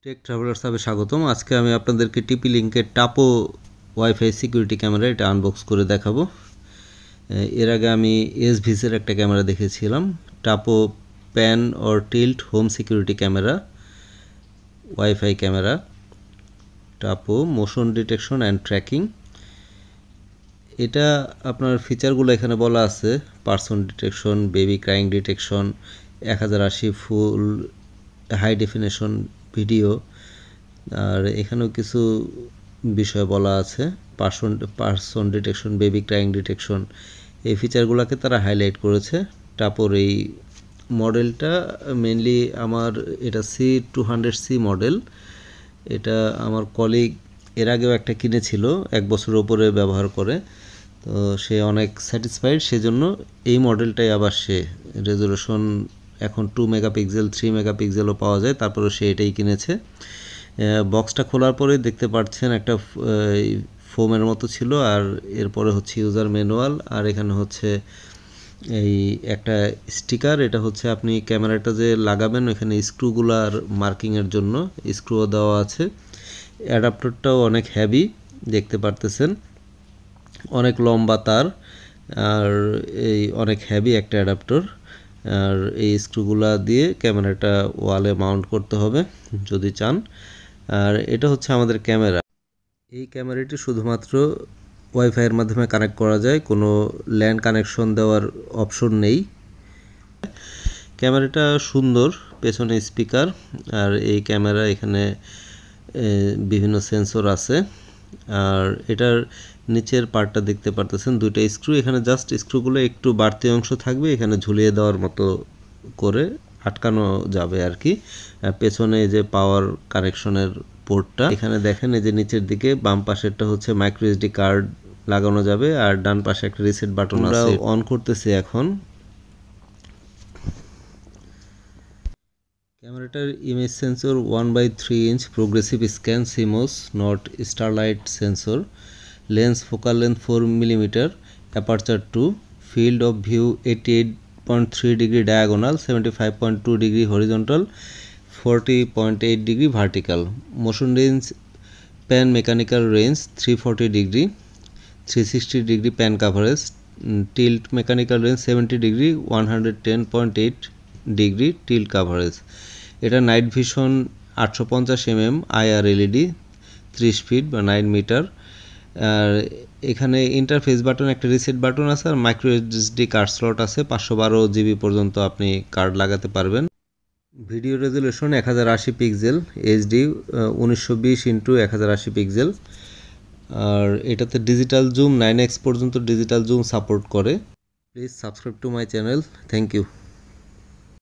Take travellers সাবে স্বাগতম। আজকে আমি আপনাদেরকে টিপি লিঙ্কের টাপো ওয়াইফাই সিকিউরিটি ক্যামেরা এটা আনবক্স করে দেখাবো। এর আগে আমি এসভিসের একটা ক্যামেরা দেখেছিলাম, Tapo pan or tilt home security camera, wifi camera, Tapo motion detection and tracking. এটা আপনার ফিচারগুলো এখানে বলা আছে: person detection, baby crying detection, 1080 full high definition video, আর এখানেও কিছু বিষয় বলা আছে, person detection, baby crying detection. এই ফিচারগুলোকে তারা হাইলাইট করেছে। টাপোর এই মডেলটা মেনলি আমার এটা C200C মডেল। এটা আমার কলিগ এর আগেও একটা কিনেছিল, 1 বছরের উপরে ব্যবহার করে, তো সে অনেক স্যাটিসফাইড। সেজন্য এই মডেলটাই আবার সে, রেজলিউশন এখন 2 মেগাপিক্সেল 3 মেগাপিক্সেলও পাওয়া যায়, তারপরে সে এটাই কিনেছে। বক্সটা খোলার পরে দেখতে পাচ্ছেন একটা ফোমের মতো ছিল, আর এরপরে হচ্ছে ইউজার ম্যানুয়াল, আর এখানে হচ্ছে এই একটা স্টিকার। এটা হচ্ছে আপনি ক্যামেরাটা যে লাগাবেন ওখানে স্ক্রুগুলার মার্কিংয়ের জন্য স্ক্রুও দেওয়া আছে। অ্যাডাপ্টারটাও অনেক হেভি দেখতে পারতেছেন, অনেক লম্বা তার, আর এই অনেক হেভি একটা অ্যাডাপ্টার। আর এই স্ক্রুগুলা দিয়ে ক্যামেরাটা ওয়ালে মাউন্ট করতে হবে যদি চান। আর এটা হচ্ছে আমাদের ক্যামেরা। এই ক্যামেরাটি শুধুমাত্র ওয়াইফাইয়ের মাধ্যমে কানেক্ট করা যায়, কোনো ল্যান্ড কানেকশন দেওয়ার অপশন নেই। ক্যামেরাটা সুন্দর, পেছনে স্পিকার, আর এই ক্যামেরা এখানে বিভিন্ন সেন্সর আছে। আর এটার নিচের পার্টটা দেখতে পারতেছেন, দুইটা স্ক্রু। এখানে জাস্ট স্ক্রুগুলো একটু বাড়তি অংশ থাকবে, এখানে ঝুলিয়ে দেওয়ার মতো করে আটকানো যাবে আর কি। পেছনে যে পাওয়ার কানেকশনের পোর্টটা এখানে দেখেন, এই যে নিচের দিকে বাম পাশেরটা হচ্ছে মাইক্রো এসডি কার্ড লাগানো যাবে, আর ডান পাশে একটা রিসেট বাটন আছে। অন করতেছি এখন। ক্যামেরাটার image sensor 1/3 inch progressive scan CMOS not starlight sensor, lens focal length 4 millimetre, aperture 2, field of view 88.3 degree diagonal, 75.2 degree horizontal, 40.8 degree vertical, motion range pan mechanical range 340 degree, 360 degree pan coverage, tilt mechanical range 70 degree, 110.8 degree tilt coverage. এটা night vision 850 mm IR LED 30 feet বা 9 metre. আর এখানে interface button, একটা reset button আছে, আর micro SD card slot আছে। 512 GB পর্যন্ত আপনি কার্ড লাগাতে পারবেন। Video resolution 1080 pixel HD 1920x1080 pixel. আর এটাতে ডিজিটাল জুম 9x পর্যন্ত ডিজিটাল জুম সাপোর্ট করে। Please subscribe to my channel. Thank you.